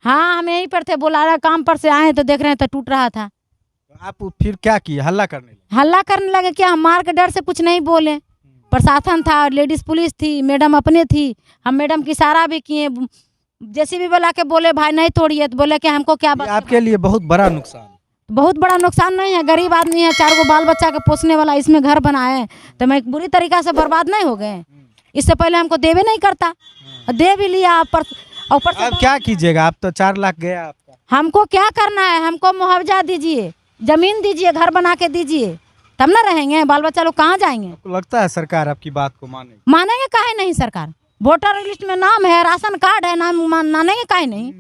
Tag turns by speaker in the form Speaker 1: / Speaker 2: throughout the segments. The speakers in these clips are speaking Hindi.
Speaker 1: हाँ, हम यहीं पर थे, बुलारा काम पर से आए तो देख रहे हैं तो टूट रहा था।
Speaker 2: आप फिर क्या किए, हल्ला करने लगे?
Speaker 1: हल्ला करने लगे क्या, हम मार के डर से कुछ नहीं बोले। प्रशासन था और लेडीज पुलिस थी, मैडम अपने थी, हम मैडम की इशारा भी किए, जैसे भी बुला के बोले भाई नहीं तोड़िए, तो बोले कि हमको क्या
Speaker 2: ये आपके लिए बहुत बड़ा नुकसान।
Speaker 1: बहुत बड़ा नुकसान नहीं है, गरीब आदमी है, 4 गो बाल बच्चा के पोसने वाला, इसमें घर बनाए तो मैं बुरी तरीका से बर्बाद नहीं हो गए। इससे पहले हमको देवे नहीं करता, दे भी लिया। ऊपर से
Speaker 2: अब क्या कीजिएगा, आप तो 4 लाख गया आपका।
Speaker 1: हमको क्या करना है, हमको मुआवजा दीजिए, जमीन दीजिए, घर बना के दीजिए, तब ना रहेंगे। बाल बच्चा लोग कहाँ जाएंगे?
Speaker 2: आपको लगता है सरकार आपकी बात को
Speaker 1: मानेंगे काहे नहीं? सरकार वोटर लिस्ट में नाम है, राशन कार्ड है, नाम मानेंगे काहे नहीं?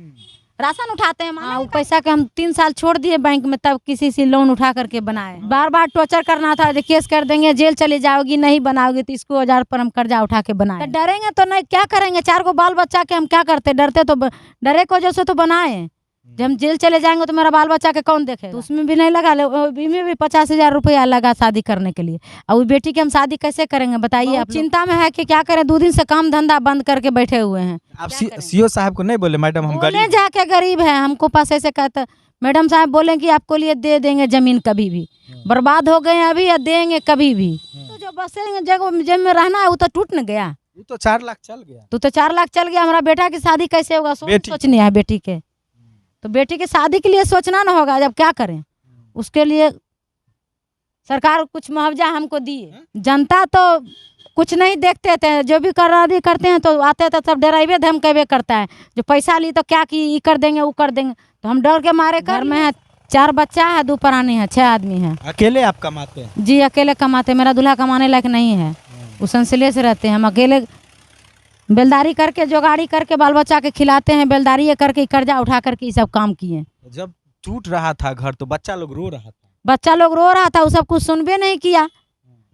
Speaker 1: राशन उठाते हैं, वो पैसा के हम 3 साल छोड़ दिए बैंक में, तब किसी से लोन उठा करके बनाए। बार बार टॉर्चर करना था, केस कर देंगे, जेल चली जाओगी, नहीं बनाओगी तो इसको 1000 पर हम कर्जा उठा के बनाए। तो डरेंगे तो नहीं, क्या करेंगे? 4 गो बाल बच्चा के हम क्या करते? डरते तो डरे की वजह से तो बनाए। जब हम जेल चले जाएंगे तो मेरा बाल बच्चा के कौन देखे? तो उसमें भी नहीं लगा, उसमें भी 50,000 रुपया लगा शादी करने के लिए। और उस बेटी की हम शादी कैसे करेंगे बताइए? आप चिंता में है कि क्या करें, 2 दिन से काम धंधा बंद करके बैठे हुए हैं।
Speaker 2: आप सीओ साहब को नहीं बोले मैडम हम गरीब
Speaker 1: जाके गरीब है, हमको पास ऐसे कहते मैडम साहब बोले कि आपको लिए दे देंगे जमीन, कभी भी बर्बाद हो गए अभी या देंगे कभी भी। तो जो बसेंगे जगह में रहना है वो तो टूट न गया,
Speaker 2: वो तो 4 लाख चल गया।
Speaker 1: तो 4 लाख चल गया। हमारा बेटा की शादी कैसे होगा? सोचनी है बेटी के, तो बेटी की शादी के लिए सोचना ना होगा, जब क्या करें? उसके लिए सरकार कुछ मुआवजा हमको दिए। जनता तो कुछ नहीं देखते थे, जो भी करारी करते हैं तो आते थे सब डराइवे धमकावे करता है, जो पैसा ली तो क्या की, ये कर देंगे वो कर देंगे, तो हम डर के मारे। घर में है 4 बच्चा है, 2 प्राणी है, 6 आदमी है।
Speaker 2: अकेले आप कमाते हैं?
Speaker 1: जी अकेले कमाते, मेरा दूल्हा कमाने लायक नहीं है, वो संसले से रहते हैं। हम अकेले बेलदारी करके, जोगाड़ी करके बाल बच्चा के खिलाते हैं, बेलदारी करके कर्जा उठा करके ये सब काम किए।
Speaker 2: जब टूट रहा था घर तो बच्चा लोग रो रहा था,
Speaker 1: वो सब कुछ सुनबे नहीं किया।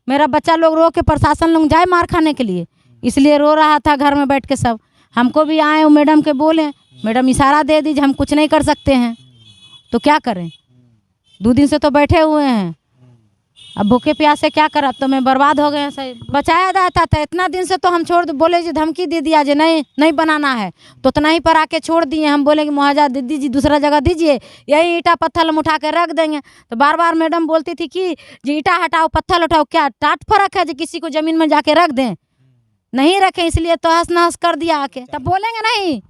Speaker 1: मेरा बच्चा लोग रो के प्रशासन लोग जाए मार खाने के लिए, इसलिए रो रहा था घर में बैठ के सब। हमको भी आए मैडम के बोले, मैडम इशारा दे दीजिए, हम कुछ नहीं कर सकते हैं, तो क्या करें? 2 दिन से तो बैठे हुए हैं, अब भूखे प्यासे क्या कर, अब तो मैं बर्बाद हो गए। सही बचाया जाता था, इतना दिन से तो हम छोड़ बोले जी, धमकी दे दिया जी नहीं बनाना है, तो उतना ही पर आके छोड़ दिए। हम बोले कि मुआवजा दे दीजिए, दूसरा जगह दीजिए, यही ईटा पत्थर हम उठा के रख देंगे। तो बार बार मैडम बोलती थी कि जी ईटा हटाओ पत्थर उठाओ, क्या टाट फर्क है जी किसी को जमीन में जाके रख दें? नहीं रखें, इसलिए तो हंस नहस कर दिया आके। तब बोलेंगे नहीं,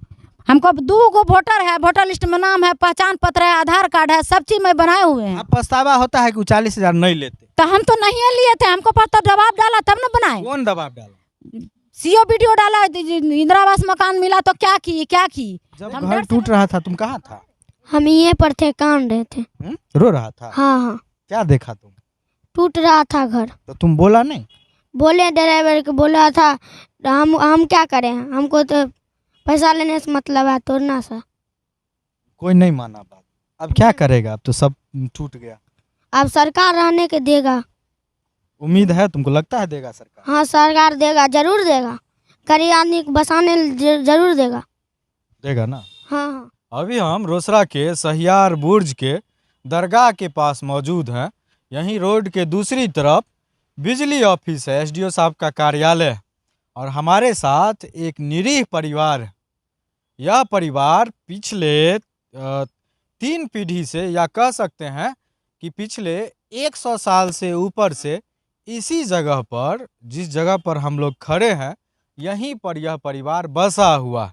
Speaker 1: हमको 2 गो वोटर है, वोटर लिस्ट में नाम है, पहचान पत्र है, आधार कार्ड है, सब चीज मैं बनाए हुए हैं।
Speaker 2: पछतावा होता है कि 40,000 नहीं लेते?
Speaker 1: तो हम तो नहीं लिए थे, हमको पर तो दबाव डाला तब न बनाए।
Speaker 2: कौन दबाव डाला?
Speaker 1: सीओ वीडियो डाला, इंदिरा आवास मकान मिला तो क्या की?
Speaker 2: जब घर टूट रहा था तुम कहाँ था?
Speaker 1: हम ये पर थे, कान रहे थे।
Speaker 2: रो रहा था?
Speaker 1: हाँ।
Speaker 2: क्या देखा तुम?
Speaker 1: टूट रहा था घर।
Speaker 2: तो तुम बोला नहीं?
Speaker 1: बोले, ड्राइवर को बोला था, हम क्या करें, हमको तो पैसा लेने से मतलब है, तोड़ना सा।
Speaker 2: कोई नहीं माना बात, अब क्या करेगा? अब तो सब टूट गया।
Speaker 1: अब सरकार रहने के देगा,
Speaker 2: उम्मीद है तुमको? लगता है देगा सरकार?
Speaker 1: हाँ सरकार देगा, जरूर देगा, गरीब आदमी को बसाने जरूर देगा
Speaker 2: ना?
Speaker 1: हाँ।
Speaker 2: अभी हम रोसड़ा के सहियार बुर्ज के दरगाह के पास मौजूद हैं। यहीं रोड के दूसरी तरफ बिजली ऑफिस है, एसडीओ साहब का कार्यालय, और हमारे साथ एक निरीह परिवार है। यह परिवार पिछले 3 पीढ़ी से, या कह सकते हैं कि पिछले 100 साल से ऊपर से इसी जगह पर, जिस जगह पर हम लोग खड़े हैं, यहीं पर यह परिवार बसा हुआ।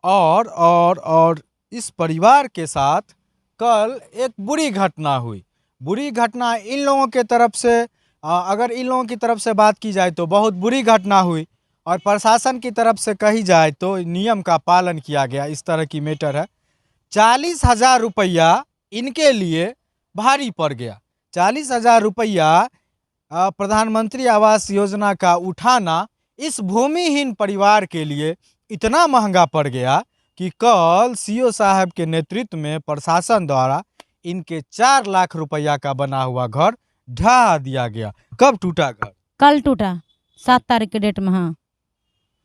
Speaker 2: और इस परिवार के साथ कल एक बुरी घटना हुई। बुरी घटना इन लोगों के तरफ से, अगर इन लोगों की तरफ से बात की जाए तो बहुत बुरी घटना हुई, और प्रशासन की तरफ से कही जाए तो नियम का पालन किया गया। इस तरह की मैटर है। 40,000 रुपया इनके लिए भारी पड़ गया। 40,000 रुपया प्रधानमंत्री आवास योजना का उठाना इस भूमिहीन परिवार के लिए इतना महंगा पड़ गया कि कल सीओ साहब के नेतृत्व में प्रशासन द्वारा इनके 4 लाख रुपया का बना हुआ घर ढहा दिया गया। कब टूटा घर? कल टूटा, 7 तारीख के डेट में। हाँ।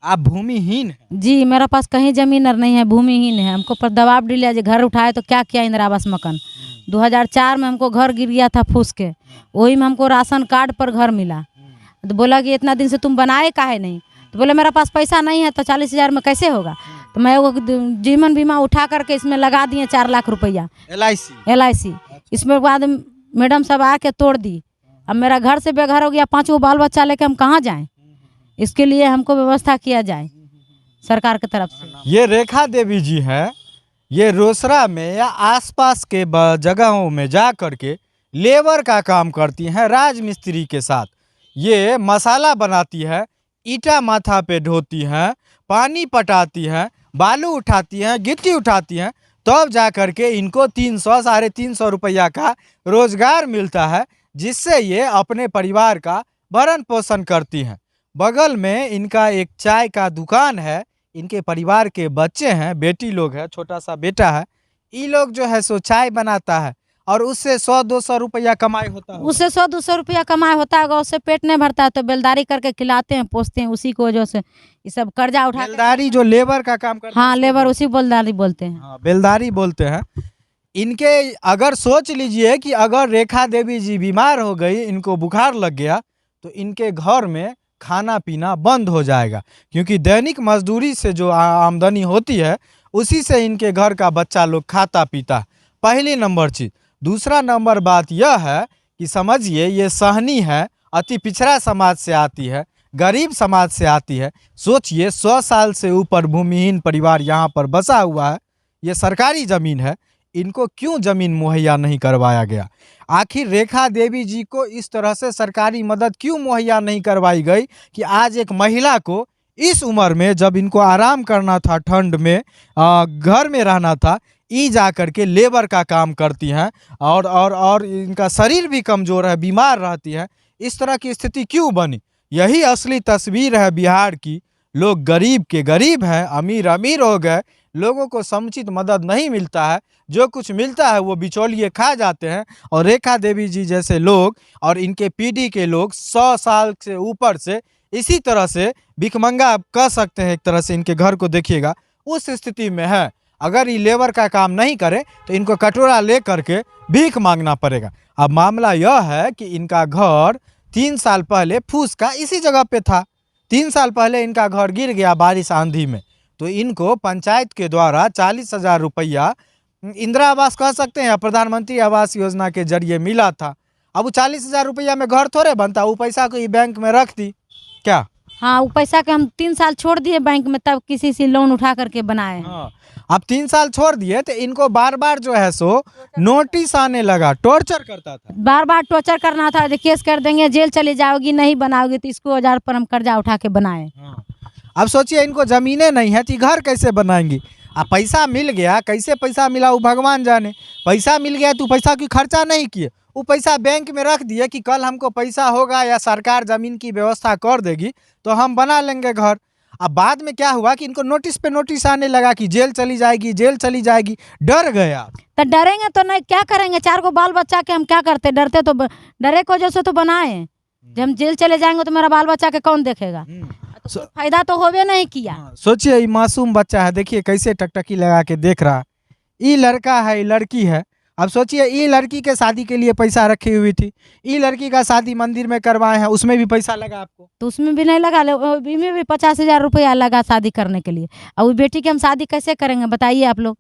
Speaker 2: आप भूमिहीन हैं? जी, मेरा पास कहीं जमीन नहीं है, भूमिहीन है। हमको पर दबाव दिया जी घर उठाए तो क्या किया, इंदिरा आवास मकान। 2004 में हमको घर गिर गया था फूस के, वही में हमको राशन कार्ड पर घर मिला। तो बोला कि इतना दिन से तुम बनाए काहे नहीं? तो बोले मेरा पास पैसा नहीं है, तो 40,000 में कैसे होगा?
Speaker 1: तो मैं वो जीवन बीमा उठा करके इसमें लगा दिए 4 लाख रुपया LIC। इसमें बाद मैडम सब आके तोड़ दी। अब मेरा घर से बेघर हो गया, 5 गो बाल बच्चा लेके हम कहाँ जाएं? इसके लिए हमको व्यवस्था किया जाए सरकार की तरफ से।
Speaker 2: ये रेखा देवी जी हैं, ये रोसड़ा में या आसपास के जगहों में जा करके लेबर का काम करती हैं राजमिस्त्री के साथ। ये मसाला बनाती है, ईटा माथा पे ढोती हैं, पानी पटाती हैं, बालू उठाती हैं, गिट्टी उठाती हैं, तब जा करके इनको 300 साढ़े 300 रुपया का रोजगार मिलता है, जिससे ये अपने परिवार का भरण पोषण करती हैं। बगल में इनका एक चाय का दुकान है, इनके परिवार के बच्चे हैं, बेटी लोग है, छोटा सा बेटा है। ये लोग जो है सो चाय बनाता है और उससे 100-200 रुपया कमाई होता है।
Speaker 1: उससे 100-200 रुपया कमाई होता है, उससे पेट नहीं भरता है तो बेलदारी करके खिलाते हैं, पोसते हैं, उसी को वजह से ये सब कर्जा उठा।
Speaker 2: बेलदारी जो लेबर का काम करते हैं,
Speaker 1: हाँ लेबर, उसी बेलदारी बोलते हैं।
Speaker 2: हाँ बेलदारी बोलते हैं। इनके अगर सोच लीजिए कि अगर रेखा देवी जी बीमार हो गई, इनको बुखार लग गया, तो इनके घर में खाना पीना बंद हो जाएगा, क्योंकि दैनिक मजदूरी से जो आमदनी होती है उसी से इनके घर का बच्चा लोग खाता पीता। पहली नंबर चीज़। दूसरा नंबर बात यह है कि समझिए ये सहनी है, अति पिछड़ा समाज से आती है, गरीब समाज से आती है। सोचिए 100 साल से ऊपर भूमिहीन परिवार यहाँ पर बसा हुआ है। ये सरकारी ज़मीन है, इनको क्यों ज़मीन मुहैया नहीं करवाया गया? आखिर रेखा देवी जी को इस तरह से सरकारी मदद क्यों मुहैया नहीं करवाई गई कि आज एक महिला को इस उम्र में, जब इनको आराम करना था, ठंड में घर में रहना था, ई जा करके लेबर का काम करती हैं और इनका शरीर भी कमज़ोर है, बीमार रहती है। इस तरह की स्थिति क्यों बनी? यही असली तस्वीर है बिहार की। लोग गरीब के गरीब हैं, अमीर अमीर हो गए, लोगों को समुचित मदद नहीं मिलता है। जो कुछ मिलता है वो बिचौलिए खा जाते हैं। और रेखा देवी जी जैसे लोग और इनके पीढ़ी के लोग 100 साल से ऊपर से इसी तरह से भिखमंगा कह सकते हैं, एक तरह से इनके घर को देखिएगा उस स्थिति में है। अगर ये लेबर का काम नहीं करे तो इनको कटोरा ले करके भीख मांगना पड़ेगा। अब मामला यह है कि इनका घर 3 साल पहले फूस का इसी जगह पे था। 3 साल पहले इनका घर गिर गया बारिश आंधी में, तो इनको पंचायत के द्वारा 40,000 रुपया इंदिरा आवास कह सकते हैं, प्रधानमंत्री आवास योजना के जरिए मिला था। अब वो 40,000 रुपया में घर थोड़े बनता, वो पैसा को ये बैंक में रख दी क्या?
Speaker 1: हाँ, वो पैसा के हम 3 साल छोड़ दिए बैंक में, तब किसी से लोन उठा करके बनाए।
Speaker 2: हाँ, अब 3 साल छोड़ दिए तो इनको बार बार जो है सो नोटिस आने लगा, टॉर्चर करता था,
Speaker 1: बार बार टॉर्चर करना था, केस कर देंगे, जेल चली जाओगी, नहीं बनाओगी तो इसको 1000 पर हम कर्जा उठा के बनाए।
Speaker 2: हाँ। अब सोचिए इनको जमीनें नहीं है तो घर कैसे बनाएंगी? अब पैसा मिल गया, कैसे पैसा मिला वो भगवान जाने। पैसा मिल गया तो पैसा की खर्चा नहीं किए, वो पैसा बैंक में रख दिए कि कल हमको पैसा होगा या सरकार ज़मीन की व्यवस्था कर देगी तो हम बना लेंगे घर। अब बाद में क्या हुआ कि इनको नोटिस पे नोटिस आने लगा कि जेल चली जाएगी, जेल चली जाएगी। डर गया।
Speaker 1: तो डरेंगे तो नहीं, क्या करेंगे? 4 को बाल बच्चा के हम क्या करते? डरते तो डरे को जैसे तो बनाए। जब हम जेल चले जाएंगे तो मेरा बाल बच्चा के कौन देखेगा? तो फायदा तो होवे नहीं किया।
Speaker 2: सोचिए ये मासूम बच्चा है, देखिए कैसे टकटकी लगा के देख रहा है। ये लड़का है, ये लड़की है। अब सोचिए ये लड़की के शादी के लिए पैसा रखी हुई थी, ये लड़की का शादी मंदिर में करवाए हैं, उसमें भी पैसा लगा आपको? तो
Speaker 1: उसमें भी नहीं लगा, उसमें भी 50,000 रुपया लगा शादी करने के लिए। अब वो बेटी के हम शादी कैसे करेंगे बताइए आप लोग?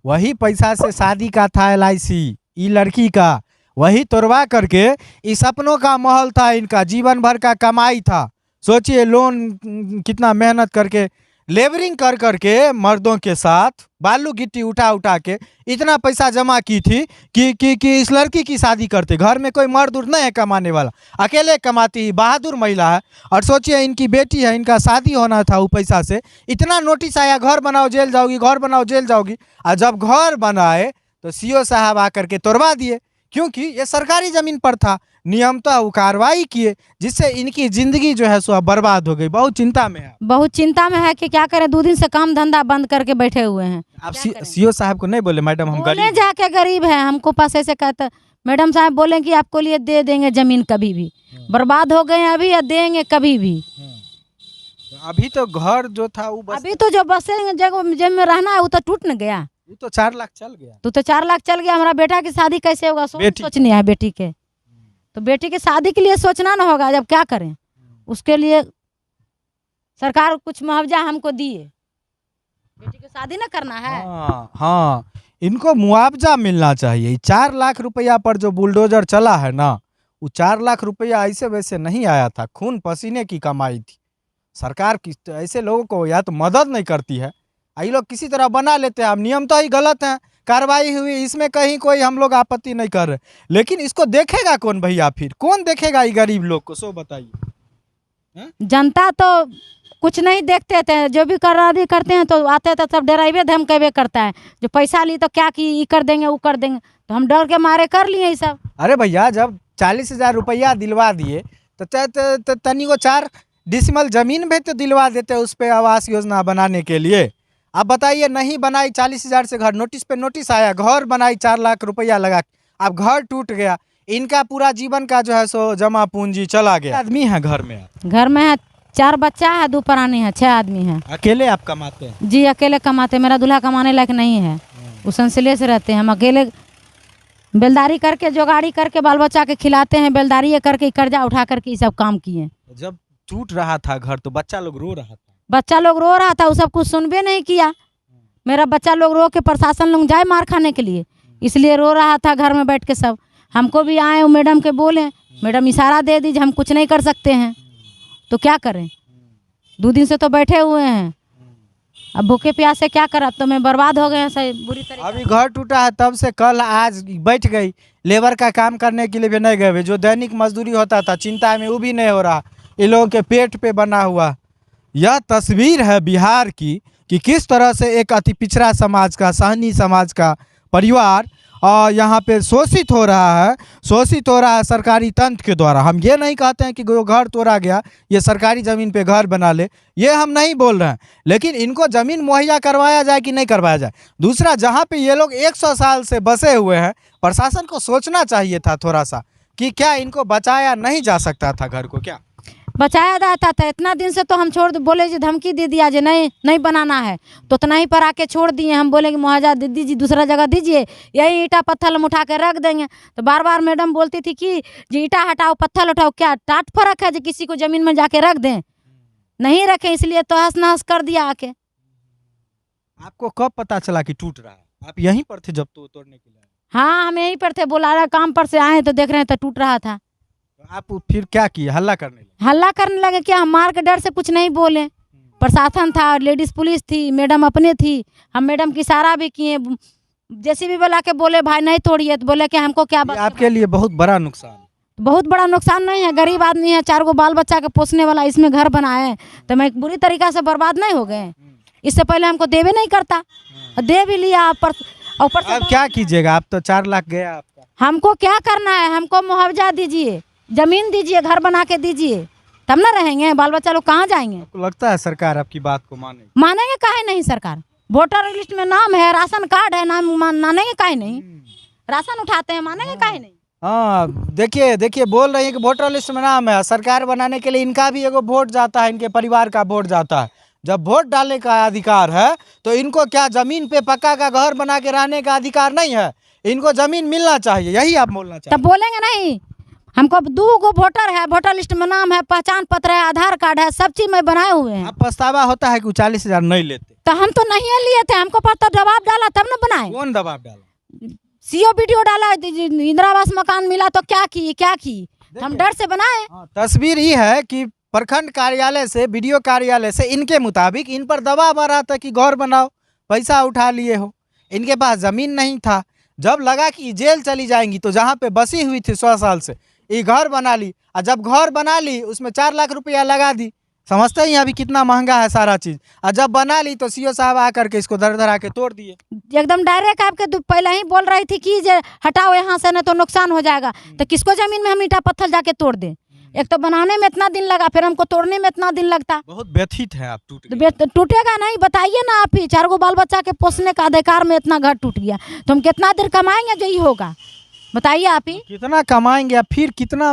Speaker 2: वही पैसा से शादी का था LIC, ये लड़की का, वही तोड़वा करके इस सपनों का महल था, इनका जीवन भर का कमाई था। सोचिए लोन कितना मेहनत करके लेबरिंग कर करके मर्दों के साथ बालू गिट्टी उठा उठा के इतना पैसा जमा की थी कि इस लड़की की शादी करते। घर में कोई मर्द उर्द नहीं है कमाने वाला, अकेले कमाती ही बहादुर महिला है। और सोचिए इनकी बेटी है, इनका शादी होना था, वो पैसा से इतना नोटिस आया, घर बनाओ जेल जाओगी, घर बनाओ जेल जाओगी। और जब घर बनाए तो CO साहब आकर के तोड़वा दिए, क्योंकि ये सरकारी ज़मीन पर था। नियमतः वो कार्रवाई किए, जिससे इनकी जिंदगी जो है सो बर्बाद हो गई। बहुत चिंता में है,
Speaker 1: बहुत चिंता में है कि क्या करें। 2 दिन से काम धंधा बंद करके बैठे हुए हैं।
Speaker 2: आप CO साहब को नहीं बोले मैडम हम गरीब
Speaker 1: जाके गरीब हैं, हमको पास ऐसे कहते मैडम साहब बोले कि आपको लिए दे देंगे जमीन, कभी भी बर्बाद हो गए अभी या देंगे कभी भी।
Speaker 2: अभी तो घर जो था वो
Speaker 1: अभी तो जो बसेंगे जब में रहना है वो तो टूट न गया,
Speaker 2: वो तो 4 लाख चल गया।
Speaker 1: तो 4 लाख चल गया। हमारा बेटा की शादी कैसे होगा? सोचनी है बेटी के, तो बेटी की शादी के लिए सोचना ना होगा। जब क्या करें, उसके लिए सरकार कुछ मुआवजा हमको दिए। बेटी की शादी ना करना है।
Speaker 2: हाँ हाँ, इनको मुआवजा मिलना चाहिए। 4 लाख रुपया पर जो बुलडोजर चला है ना, वो 4 लाख रुपया ऐसे वैसे नहीं आया था, खून पसीने की कमाई थी। सरकार ऐसे लोगों को या तो मदद नहीं करती है, ये लोग किसी तरह बना लेते हैं। अब नियम तो ही गलत है, कार्रवाई हुई, इसमें कहीं कोई हम लोग आपत्ति नहीं कर रहे, लेकिन इसको देखेगा कौन भैया? फिर कौन देखेगा ये गरीब लोग को? सो बताइए।
Speaker 1: जनता तो कुछ नहीं देखते थे, जो भी कार्रवाई करते हैं तो आते तो सब डराइवे धमकावे करता है, जो पैसा ली तो क्या की कर देंगे वो कर देंगे, तो हम डर के मारे कर लिए ये सब।
Speaker 2: अरे भैया, जब 40,000 रुपया दिलवा दिए तो तनी को 4 डिसमल जमीन भी तो दिलवा देते उस पे आवास योजना बनाने के लिए। अब बताइए, नहीं बनाई, 40,000 से घर, नोटिस पे नोटिस आया, घर बनाई 4 लाख रुपया लगा, अब घर टूट गया, इनका पूरा जीवन का जो है सो जमा पूंजी चला गया। आदमी है घर में?
Speaker 1: घर में है 4 बच्चा है, 2 प्राणी है, 6 आदमी है।
Speaker 2: अकेले आप कमाते हैं?
Speaker 1: जी अकेले कमाते, मेरा दूल्हा कमाने लायक नहीं है, वो संसले से रहते हैं। हम अकेले बेलदारी करके जोगाड़ी करके बाल बच्चा के खिलाते हैं, बेलदारी करके कर्जा उठा करके ये सब काम किए।
Speaker 2: जब टूट रहा था घर तो बच्चा लोग रो रहा था?
Speaker 1: बच्चा लोग रो रहा था, वो सब कुछ सुनबे नहीं किया। मेरा बच्चा लोग रो के प्रशासन लोग जाए मार खाने के लिए, इसलिए रो रहा था घर में बैठ के सब। हमको भी आए वो मैडम के बोले, मैडम इशारा दे दीजिए, हम कुछ नहीं कर सकते हैं, तो क्या करें? 2 दिन से तो बैठे हुए हैं, अब भूखे प्यासे क्या कर, अब तो मैं बर्बाद हो गए हैं सही बुरी तरीके।
Speaker 2: अभी घर टूटा है तब से कल आज बैठ गई, लेबर का काम करने के लिए भी नहीं गए, जो दैनिक मजदूरी होता था चिंता में वो भी नहीं हो रहा, इन लोगों के पेट पे बना हुआ। यह तस्वीर है बिहार की कि किस तरह से एक अति पिछड़ा समाज का, सहनी समाज का परिवार और यहाँ पे शोषित हो रहा है सरकारी तंत्र के द्वारा। हम ये नहीं कहते हैं कि जो घर तोड़ा गया ये सरकारी ज़मीन पे घर बना ले, ये हम नहीं बोल रहे हैं, लेकिन इनको ज़मीन मुहैया करवाया जाए कि नहीं करवाया जाए। दूसरा, जहाँ पे ये लोग 100 साल से बसे हुए हैं, प्रशासन को सोचना चाहिए था थोड़ा सा कि क्या इनको बचाया नहीं जा सकता था घर को? क्या
Speaker 1: बचाया जाता था? इतना दिन से तो हम छोड़ बोले जी, धमकी दे दिया जी नहीं बनाना है, तो उतना ही पर आके छोड़ दिए। हम बोले कि मुआवजा दे दीजिए, दूसरा जगह दीजिए, यही ईटा पत्थर हम उठा के रख देंगे। तो बार बार मैडम बोलती थी कि जी ईटा हटाओ पत्थर उठाओ, क्या टाट फर्क है जी किसी को ज़मीन में जाके रख दें? नहीं रखें, इसलिए तो हंस नहस कर दिया आके।
Speaker 2: आपको कब पता चला कि टूट रहा है? आप यहीं पर थे जब तो तोड़ने के लिए?
Speaker 1: हाँ, हम यहीं पर थे, बुलाया काम पर से आए तो देख रहे हैं तो टूट रहा था।
Speaker 2: आप फिर क्या किए? हल्ला करने लगे?
Speaker 1: हल्ला करने लगे, क्या हम मार के डर से कुछ नहीं बोले। प्रशासन था, लेडीज पुलिस थी, मैडम अपने थी, हम मैडम की इशारा भी किए, जैसे भी बुला के बोले भाई नहीं तोड़िए, तो बोले कि हमको क्या बात।
Speaker 2: आपके लिए बहुत बड़ा नुकसान?
Speaker 1: बहुत बड़ा नुकसान नहीं है, गरीब आदमी है, 4 गो बाल बच्चा के पोसने वाला, इसमें घर बनाए तो मैं बुरी तरीका से बर्बाद नहीं हो गए। इससे पहले हमको देवे नहीं करता, दे भी लिया। ऊपर से
Speaker 2: अब क्या कीजिएगा? आप तो 4 लाख गया आपका।
Speaker 1: हमको क्या करना है? हमको मुआवजा दीजिए, जमीन दीजिए, घर बना के दीजिए, तब ना रहेंगे। बाल बच्चा लोग कहाँ जाएंगे?
Speaker 2: आपको लगता है सरकार आपकी बात को
Speaker 1: मानेंगे? काहे नहीं? सरकार वोटर लिस्ट में नाम है, राशन कार्ड है, नाम मानेंगे काहे नहीं? राशन उठाते हैं, मानेंगे काहे नहीं?
Speaker 2: हाँ, देखिए बोल रही है कि वोटर लिस्ट में नाम है, सरकार बनाने के लिए इनका भी एगो वोट जाता है, इनके परिवार का वोट जाता है। जब वोट डालने का अधिकार है तो इनको क्या ज़मीन पे पक्का का घर बना के रहने का अधिकार नहीं है? इनको ज़मीन मिलना चाहिए, यही आप बोलना चाहिए।
Speaker 1: तब बोलेंगे नहीं? हमको 2 गो वोटर है, वोटर लिस्ट में नाम है, पहचान पत्र है, आधार कार्ड है, सब चीज में बनाए हुए हैं।
Speaker 2: अब पछतावा होता है कि 40,000 नहीं लेते?
Speaker 1: तो हम तो नहीं लिए थे, हमको पर तो दबाव डाला तब न बनाए।
Speaker 2: कौन दबाव डाला?
Speaker 1: सीओ वीडियो डाला, इंदिरा आवास मकान मिला तो क्या की हम डर से बनाए।
Speaker 2: तस्वीर ये है कि प्रखंड कार्यालय से, वीडियो कार्यालय से इनके मुताबिक इन पर दबाव आ रहा था कि घर बनाओ, पैसा उठा लिए हो, इनके पास ज़मीन नहीं था। जब लगा कि जेल चली जाएंगी तो जहाँ पे बसी हुई थी 100 साल से, ये घर बना ली, और जब घर बना ली उसमें 4 लाख रुपया लगा दी। समझते ही अभी कितना महंगा है सारा चीज़। और जब बना ली तो सीओ साहब आकर के इसको धर धरा के तोड़ दिए।
Speaker 1: एकदम डायरेक्ट आपके पहले ही बोल रही थी कि जे हटाओ यहाँ से, नहीं तो नुकसान हो जाएगा। तो किसको ज़मीन में हम ईटा पत्थर जाके तोड़ दें? एक तो बनाने में इतना दिन लगा, फिर हमको तोड़ने में इतना दिन लगता।
Speaker 2: बहुत व्यथित है आप।
Speaker 1: टूटेगा नहीं? बताइए ना आप ही, 4 गो बाल बच्चा के पोसने का अधिकार में इतना घर टूट गया तो हम कितना देर कमाएंगे? जो ही होगा बताइए आप ही।
Speaker 2: कितना कमाएंगे, फिर कितना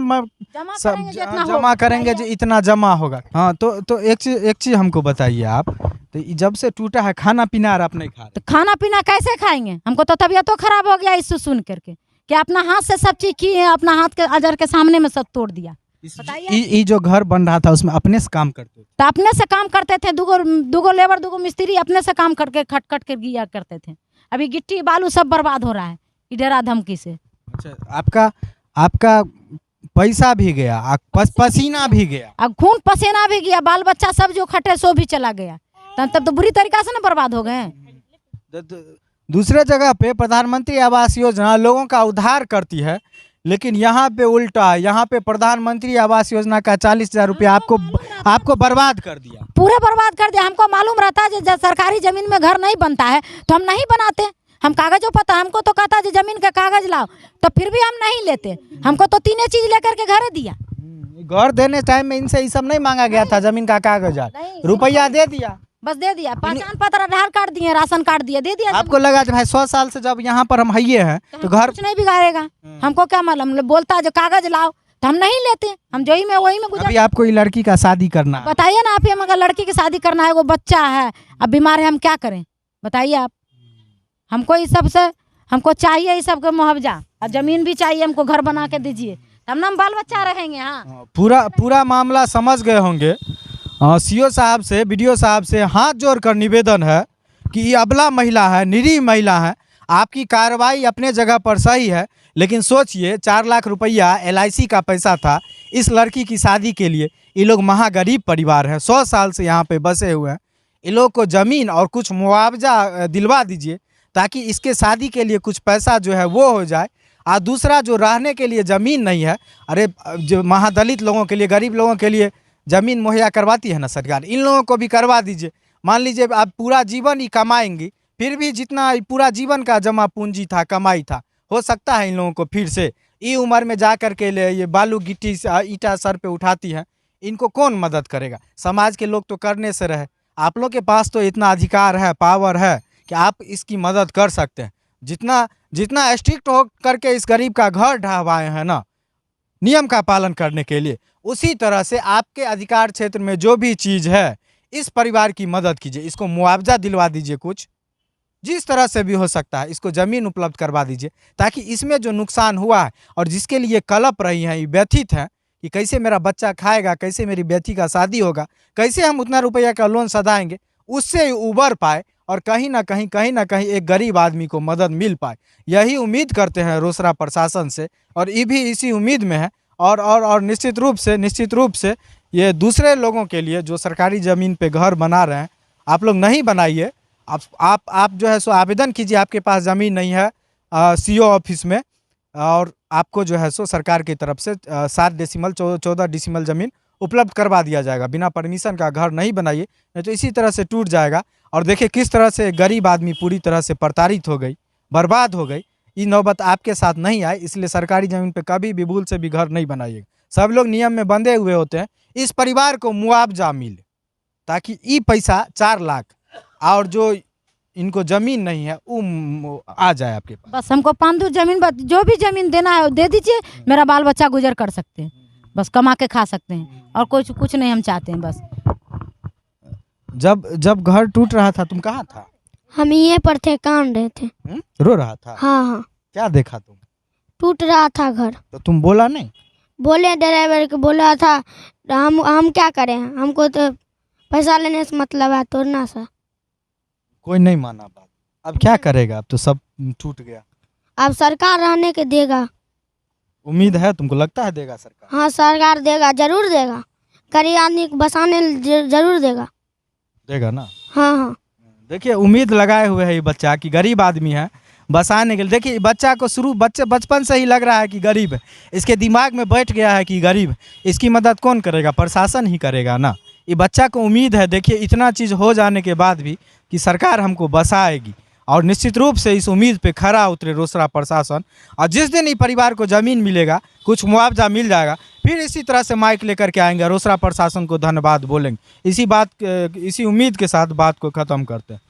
Speaker 2: जमा करेंगे जो इतना जमा होगा। हाँ, तो एक चीज हमको बताइए आप, तो जब से टूटा है खाना पीना आप नहीं खा रहे?
Speaker 1: तो खाना पीना कैसे खाएंगे? हमको तो तबीयत तो खराब हो गया इससे सुन करके कि अपना हाथ से सब चीज की है, अपना हाथ के अजर के सामने में सब तोड़ दिया। बताइए।
Speaker 2: ये जो घर बन रहा था उसमें अपने से काम करते थे?
Speaker 1: तो अपने से काम करते थे, दूगो लेबर दूगो मिस्त्री अपने से काम करके खट खट के किया करते थे। अभी गिट्टी बालू सब बर्बाद हो रहा है डरा धमकी से।
Speaker 2: अच्छा, आपका पैसा भी गया, पसीना भी गया,
Speaker 1: अब खून पसीना भी गया, बाल बच्चा सब जो खटे सो भी चला गया। तब तो बुरी तरीका से ना बर्बाद हो गए।
Speaker 2: दूसरे जगह पे प्रधानमंत्री आवास योजना लोगों का उद्धार करती है, लेकिन यहाँ पे उल्टा है। यहाँ पे प्रधानमंत्री आवास योजना का 40,000 रुपया आपको बर्बाद कर दिया,
Speaker 1: पूरा बर्बाद कर दिया। हमको मालूम रहता है जब सरकारी जमीन में घर नहीं बनता है तो हम नहीं बनाते। हम कागजों पता, हमको तो कहता है जमीन का कागज लाओ, तो फिर भी हम नहीं लेते। हमको तो तीनों चीज लेकर के घर दिया।
Speaker 2: घर देने टाइम में इनसे ये सब नहीं मांगा गया था, जमीन का कागज, रुपया दे दिया,
Speaker 1: बस दे दिया। पहचान पत्र, आधार कार्ड दिए, राशन कार्ड दिए, दे दिया।
Speaker 2: आपको लगा भाई 100 साल से जब यहाँ पर हम हइये हैं तो घर
Speaker 1: कुछ नहीं बिगाड़ेगा। हमको क्या मालूम, बोलता है जो कागज लाओ तो हम नहीं लेते। हम जो ही में वही में गुजर।
Speaker 2: अभी आपको ये लड़की का शादी करना है,
Speaker 1: बताइए ना आप, मगर लड़की की शादी करना है, वो बच्चा है, अब बीमार है, हम क्या करें बताइए आप। हमको इस सब से हमको चाहिए, इस सब का मुआवजा, और जमीन भी चाहिए हमको, घर बना के दीजिए, तब ना हम बाल बच्चा रहेंगे। हाँ,
Speaker 2: पूरा मामला समझ गए होंगे। सीओ साहब से, बीडीओ साहब से हाथ जोड़कर निवेदन है कि ये अबला महिला है, निरीह महिला है, आपकी कार्रवाई अपने जगह पर सही है, लेकिन सोचिए 4 लाख रुपया LIC का पैसा था इस लड़की की शादी के लिए। ये लोग महागरीब परिवार है, 100 साल से यहाँ पे बसे हुए हैं। इन लोग को ज़मीन और कुछ मुआवजा दिलवा दीजिए ताकि इसके शादी के लिए कुछ पैसा जो है वो हो जाए। और दूसरा, जो रहने के लिए ज़मीन नहीं है, अरे जो महादलित लोगों के लिए, गरीब लोगों के लिए ज़मीन मुहैया करवाती है ना सरकार, इन लोगों को भी करवा दीजिए। मान लीजिए आप पूरा जीवन ही कमाएंगी, फिर भी जितना पूरा जीवन का जमा पूंजी था, कमाई था, हो सकता है इन लोगों को फिर से ई उम्र में जा कर के ये बालू गिट्टी ईंटा सर पे उठाती है, इनको कौन मदद करेगा? समाज के लोग तो करने से रहे। आप लोग के पास तो इतना अधिकार है, पावर है कि आप इसकी मदद कर सकते हैं। जितना स्ट्रिक्ट हो करके इस गरीब का घर ढहवाए हैं ना नियम का पालन करने के लिए, उसी तरह से आपके अधिकार क्षेत्र में जो भी चीज़ है, इस परिवार की मदद कीजिए, इसको मुआवजा दिलवा दीजिए, कुछ जिस तरह से भी हो सकता है इसको ज़मीन उपलब्ध करवा दीजिए, ताकि इसमें जो नुकसान हुआ है और जिसके लिए कलप रही हैं, ये व्यथित हैं कि कैसे मेरा बच्चा खाएगा, कैसे मेरी बेटी का शादी होगा, कैसे हम उतना रुपया का लोन सधाएंगे, उससे उबर पाए और कहीं ना कहीं एक गरीब आदमी को मदद मिल पाए। यही उम्मीद करते हैं रोसड़ा प्रशासन से, और ये भी इसी उम्मीद में है। और निश्चित रूप से ये दूसरे लोगों के लिए जो सरकारी ज़मीन पे घर बना रहे हैं, आप लोग नहीं बनाइए। आप जो है सो आवेदन कीजिए, आपके पास ज़मीन नहीं है CO ऑफिस में, और आपको जो है सो सरकार की तरफ से 7 डेसिमल 14 डेसिमल ज़मीन उपलब्ध करवा दिया जाएगा। बिना परमिशन का घर नहीं बनाइए, नहीं तो इसी तरह से टूट जाएगा। और देखिए किस तरह से गरीब आदमी पूरी तरह से प्रताड़ित हो गई, बर्बाद हो गई। ये नौबत आपके साथ नहीं आए, इसलिए सरकारी ज़मीन पे कभी भी भूल से भी घर नहीं बनाइएगा। सब लोग नियम में बंधे हुए होते हैं। इस परिवार को मुआवजा मिले ताकि ये पैसा 4 लाख और जो इनको ज़मीन नहीं है वो आ जाए आपके पास।
Speaker 1: बस हमको 5 जमीन, जो भी जमीन देना है दे दीजिए, मेरा बाल बच्चा गुजर कर सकते हैं, बस कमा के खा सकते हैं, और कुछ नहीं हम चाहते हैं। बस
Speaker 2: जब घर टूट रहा था तुम कहाँ था?
Speaker 3: हम ये पर थे, कान रहे थे।
Speaker 2: रो रहा था?
Speaker 3: हाँ।
Speaker 2: क्या देखा तुम?
Speaker 3: टूट रहा था घर।
Speaker 2: तो तुम बोला नहीं?
Speaker 3: बोले, ड्राइवर को बोला था, हम क्या करें, हमको तो पैसा लेने से मतलब है, तोड़ना सा।
Speaker 2: कोई नहीं माना बात। अब क्या करेगा? अब तो सब टूट गया।
Speaker 3: अब सरकार रहने के देगा।
Speaker 2: उम्मीद है तुमको? लगता है देगा सरकार?
Speaker 3: हाँ, सरकार देगा, जरूर देगा। गरीब आदमी को बसाने जरूर देगा
Speaker 2: ना?
Speaker 3: हाँ।
Speaker 2: देखिए उम्मीद लगाए हुए है ये बच्चा कि गरीब आदमी है, बसाने के लिए। देखिए बच्चा को बचपन से ही लग रहा है कि गरीब है, इसके दिमाग में बैठ गया है कि गरीब है। इसकी मदद कौन करेगा? प्रशासन ही करेगा ना। ये बच्चा को उम्मीद है, देखिए इतना चीज़ हो जाने के बाद भी, कि सरकार हमको बसाएगी, और निश्चित रूप से इस उम्मीद पे खरा उतरे रोसड़ा प्रशासन। और जिस दिन ये परिवार को ज़मीन मिलेगा, कुछ मुआवजा मिल जाएगा, फिर इसी तरह से माइक लेकर के आएंगे, रोसड़ा प्रशासन को धन्यवाद बोलेंगे। इसी उम्मीद के साथ बात को ख़त्म करते हैं।